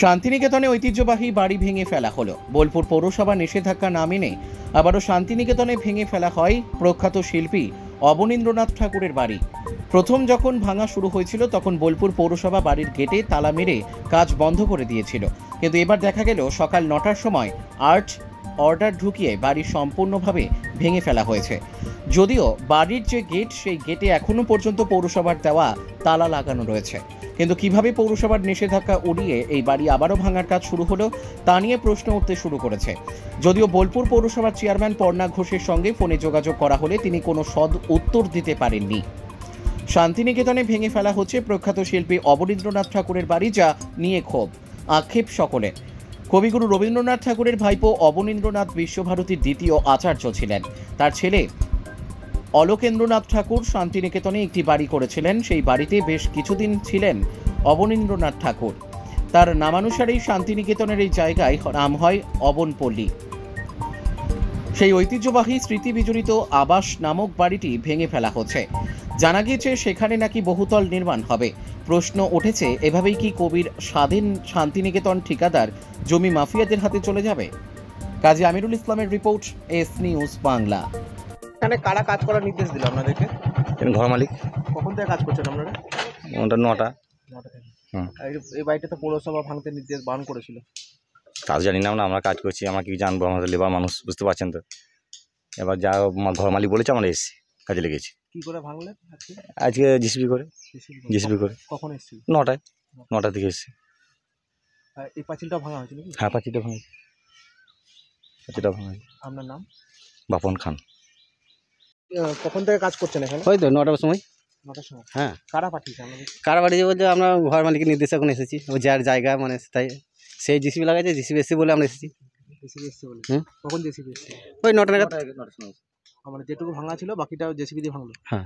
শান্তিনিকেতনে ঐতিহ্যবাহী বাড়ি ভেঙে ফেলা হলো। বোলপুর পৌরসভা নিষেধাজ্ঞা না মেনে আবারও শান্তিনিকেতনে ভেঙে ফেলা হয় প্রখ্যাত শিল্পী অবনীন্দ্রনাথ ঠাকুরের বাড়ি। প্রথম যখন ভাঙা শুরু হয়েছিল তখন বোলপুর পৌরসভা বাড়ির গেটে তালা মেরে কাজ বন্ধ করে দিয়েছিল, কিন্তু এবার দেখা গেল সকাল 9টার সময় আর্ট অর্ডার ঢুকিয়ে বাড়ি সম্পূর্ণভাবে ভেঙে ফেলা হয়েছে। যদিও বাড়ির যে গেট, সেই গেটে এখনো পর্যন্ত পৌরসভার দেওয়া তালা লাগানো রয়েছে, কিন্তু কিভাবে পৌরসভার নিষেধাজ্ঞা উড়িয়ে এই বাড়ি আবারও ভাঙার কাজ শুরু হলো তা নিয়ে প্রশ্ন উঠতে শুরু করেছে। যদিও বোলপুর পৌরসভার চেয়ারম্যান পর্ণা ঘোষের সঙ্গে ফোনে যোগাযোগ করা হলে তিনি কোনো সদ উত্তর দিতে পারেননি। শান্তিনিকেতনে ভেঙে ফেলা হচ্ছে প্রখ্যাত শিল্পী অবনীন্দ্রনাথ ঠাকুরের বাড়ি, যা নিয়ে ক্ষোভ আক্ষেপ সকলের। কবিগুরু রবীন্দ্রনাথ ঠাকুরের ভাইপো অবনীন্দ্রনাথ বিশ্বভারতীর দ্বিতীয় আচার্য ছিলেন। তার ছেলে অলোকেন্দ্রনাথ ঠাকুর শান্তিনিকেতনে একটি বাড়ি করেছিলেন। সেই বাড়িতে বেশ কিছুদিন ছিলেন অবনীন্দ্রনাথ ঠাকুর। তার নামানুসারেই শান্তিনিকেতনের এই জায়গায় নাম হয় অবনপল্লী। সেই ঐতিহ্যবাহী স্মৃতি বিজড়িত আবাস নামক বাড়িটি ভেঙে ফেলা হচ্ছে। জানা গিয়েছে সেখানে নাকি বহুতল নির্মাণ হবে। প্রশ্ন উঠেছে, এভাবেই কি কবির স্বাধীন শান্তিনিকেতন ঠিকাদার জমি মাফিয়াদের হাতে চলে যাবে? কাজী আমিরুল ইসলামের রিপোর্ট, এস নিউজ বাংলা। এখানে কারা কাজ করার নির্দেশ দিল আপনাদেরকে? ঘর মালিক। কখন থেকে কাজ করছেন আপনারা? ওটা 9টা। 9টা থেকে। এই বাড়িটা তো পৌরসভা ভাঙতে নির্দেশ বারণ করেছিল। কাজ জানি না, আমরা কাজ করছি, আমরা কি জানবো? আমাদের লেবার মানুষ, বুঝতে পারছেন তো। এবার যা ঘর মালিক বলেছে আমরা এসেছি, কাজে লেগেছি। কি করে ভাঙলেন আজকে জিসিবি করে। কখন এসেছিল? 9টা থেকে এসেছি। এই পাঁচিলটা ভাঙা হয়েছে নাকি? হ্যাঁ, পাঁচিলটা ভাঙা। আপনার নাম? বাপন খান। কখন থেকে কাজ করছেন এখানে? ওই তো 9টার সময়। 9টার সময়? হ্যাঁ। কারা পাঠিয়েছে আপনাদের? কারা পাঠিয়েছে বলতে আমরা ঘর মালিকের নির্দেশ এখন এসেছি। ও যার জায়গা মানে তাই সেই জিসিবি লাগাইছে, জিসিবি এসেছে বলে আমরা এসেছি। জেসিবি এসছে বলে? কখন জেসিবি এসছে? ওই 9টা নাগাদ। মানে যেটুকু ভাঙা ছিল বাকিটা জেসিবি দিয়ে ভাঙলো? হ্যাঁ।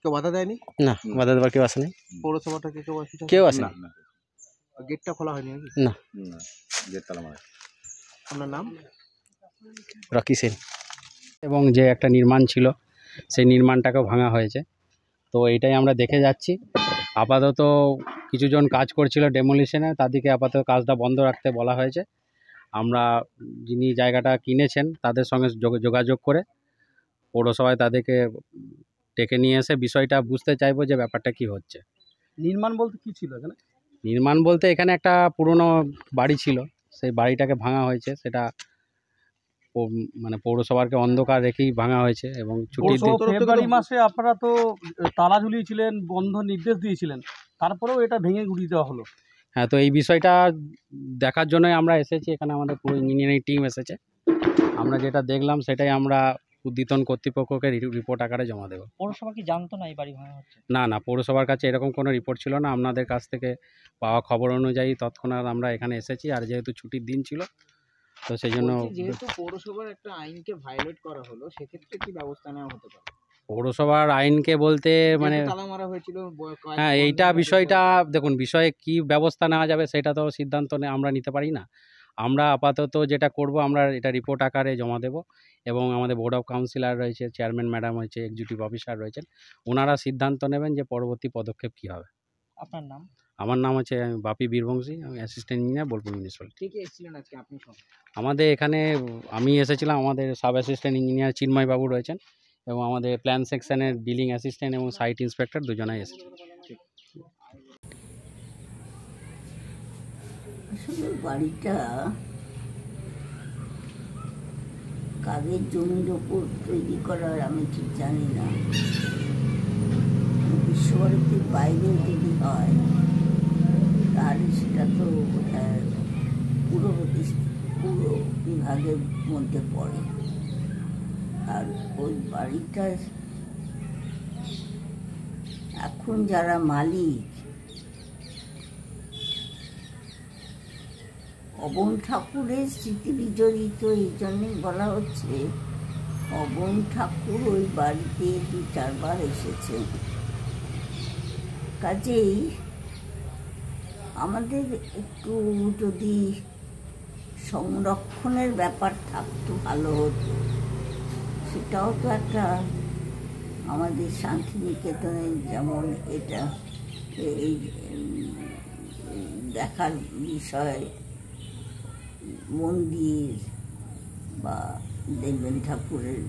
কেউ বাধা দেয়নি? না, বাধা দেওয়ার কেউ আসেনি। পৌরসভা থেকে কেউ আসেনি। গেটটা খোলা হয়নি নাকি? না, গেট তালা মারা। আপনার নাম? রকি সেন। এবং যে একটা নির্মাণ ছিল সেই নির্মাণটাকেও ভাঙা হয়েছে। তো এইটাই আমরা দেখে যাচ্ছি। আপাতত কিছুজন কাজ করছিল ডেমোলিশনে, তাদেরকে আপাতত কাজটা বন্ধ রাখতে বলা হয়েছে। আমরা যিনি জায়গাটা কিনেছেন তাদের সঙ্গে যোগাযোগ করে পৌরসভায় তাদেরকে ডেকে নিয়ে এসে বিষয়টা বুঝতে চাইবো যে ব্যাপারটা কি হচ্ছে। নির্মাণ বলতে কি ছিল এখানে? নির্মাণ বলতে এখানে একটা পুরনো বাড়ি ছিল, সেই বাড়িটাকে ভাঙা হয়েছে। সেটা মানে পৌরসভাকে অন্ধকার রেখেই ভাঙা হয়েছে। এবং ফেব্রুয়ারি মাসে আপনারা তো তালা ঝুলিয়েছিলেন, বন্ধ নির্দেশ দিয়েছিলেন, তারপরেও এটা ভেঙে গুড়িয়ে দেওয়া হলো। হ্যাঁ, তো এই বিষয়টা দেখার জন্যই আমরা এসেছি এখানে। আমাদের পুরো ইঞ্জিনিয়ারিং টিম এসেছে। আমরা যেটা দেখলাম সেটাই আমরা উদ্যতন কর্তৃপক্ষকে রিপোর্ট আকারে জমা দেবো। পৌরসভা কি জানতো না এই বাড়ি ভাঙা হচ্ছে? না, পৌরসভার কাছে এরকম কোনো রিপোর্ট ছিল না। আপনাদের কাছ থেকে পাওয়া খবর অনুযায়ী তৎক্ষণাৎ আমরা এখানে এসেছি। আর যেহেতু ছুটির দিন ছিল তো সেই জন্য। যেহেতু পৌরসভার একটা আইনকে ভায়োলেট করা হলো, সেক্ষেত্রে কি ব্যবস্থা নেওয়া হতে পারে? পৌরসভার আইনকে বলতে মানে তালা মারা হয়েছিল। হ্যাঁ, এইটা বিষয়টা দেখুন, বিষয়ে কি ব্যবস্থা নেওয়া যাবে সেটা তো সিদ্ধান্ত আমরা নিতে পারি না। আমরা আপাতত যেটা করব, আমরা এটা রিপোর্ট আকারে জমা দেব এবং আমাদের বোর্ড অফ কাউন্সিলর রয়েছে, চেয়ারম্যান ম্যাডাম রয়েছে, এক্সিকিউটিভ অফিসার রয়েছেন, ওনারা সিদ্ধান্ত নেবেন যে পরবর্তী পদক্ষেপ কী হবে। আপনার নাম? আমার নাম হচ্ছে বাপি বীরবংশী, আমি অ্যাসিস্ট্যান্ট ইঞ্জিনিয়ার, বোলপুর মিউনিসিপ্যালিটি। ঠিক এসেছিলেন আজকে আপনি? আমাদের এখানে আমি এসেছিলাম, আমাদের সাব অ্যাসিস্ট্যান্ট ইঞ্জিনিয়ার চিন্ময় বাবু রয়েছেন এবং আমাদের প্ল্যান সেকশনের ডিলিং অ্যাসিস্ট্যান্ট এবং সাইট ইন্সপেক্টর দুজনাই এসেছে। আসলে বাড়িটা কাগের জমির ওপর তৈরি করার আমি ঠিক জানি না। বিশ্বভারতীর বাইরে যদি হয় তাহলে সেটা তো পুরো বিভাগের মধ্যে পড়ে। আর ওই বাড়িটার এখন যারা মালিক, অবন ঠাকুরের স্মৃতি বিজড়িত, এই জন্যই বলা হচ্ছে অবন ঠাকুর ওই বাড়িতে 2-4 বার এসেছেন। কাজেই আমাদের একটু যদি সংরক্ষণের ব্যাপার থাকতো ভালো হতো। সেটাও তো একটা আমাদের শান্তিনিকেতনের, যেমন এটা এই দেখার বিষয় মন্দির বা দেবেন ঠাকুরের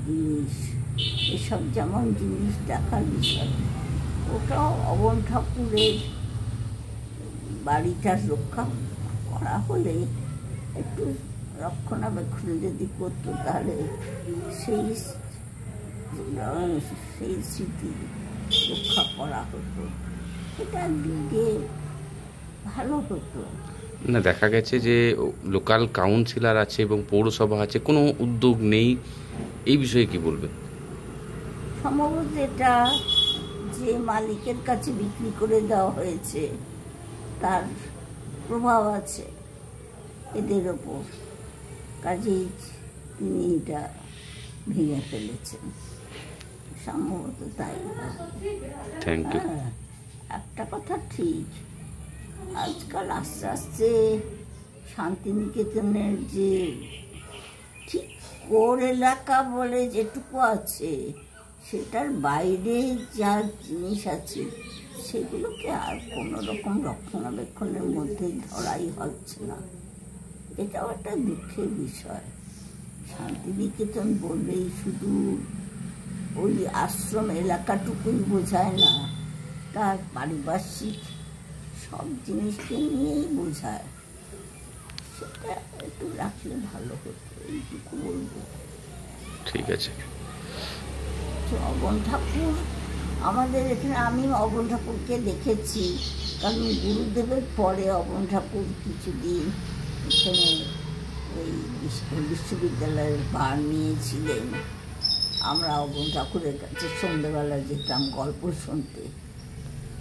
জিনিস, এসব যেমন জিনিস দেখার বিষয়, ওটাও অবন ঠাকুরের বাড়িটা রক্ষা করা হলে একটু রক্ষণাবেক্ষণ যদি করতো তাহলে সেই স্মৃতি রক্ষা করা হতো, এটা দিকে ভালো হতো। না, দেখা গেছে যে লোকাল কাউন্সিলর আছে এবং পৌরসভা আছে, কোনো উদ্যোগ নেই, এই বিষয়ে কি বলবেন? সম্ভবত এটা যে মালিকের কাছে বিক্রি করে দেওয়া হয়েছে তার প্রভাব আছে এদের ওপর, কাজেই তিনি এটা ভেঙে ফেলেছেন, সম্ভবত তাই। Thank you. একটা কথা ঠিক, আজকাল আস্তে আস্তে শান্তিনিকেতনের যে ঠিক কোর এলাকা বলে যেটুকু আছে সেটার বাইরে যা জিনিস আছে সেগুলোকে আর কোনো রকম রক্ষণাবেক্ষণের মধ্যে ধরাই হচ্ছে না, এটাও একটা দুঃখের বিষয়। শান্তিনিকেতন বললেই শুধু ওই আশ্রম এলাকাটুকুই বোঝায় না, তার পারিপার্শ্বিক সব জিনিসকে নিয়েই বোঝায়, সেটা একটু রাখলে ভালো হতো, এইটুকু বলবো। ঠিক আছে। অবন ঠাকুর আমাদের এখানে, আমি অবন ঠাকুরকে দেখেছি, কারণ গুরুদেবের পরে অবন ঠাকুর কিছুদিন এখানে এই বিশ্ববিদ্যালয়ের ভার নিয়েছিলেন। আমরা অবন ঠাকুরের কাছে সন্ধ্যেবেলা যেতাম গল্প শুনতে,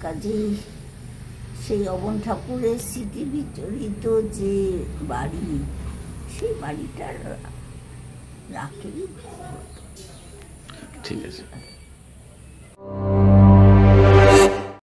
কাজেই সেই অবন ঠাকুরের স্মৃতি বিচরিত যে বাড়ি, সেই বাড়িটার রাখলেই ভালো হতো। ঠিক আছে।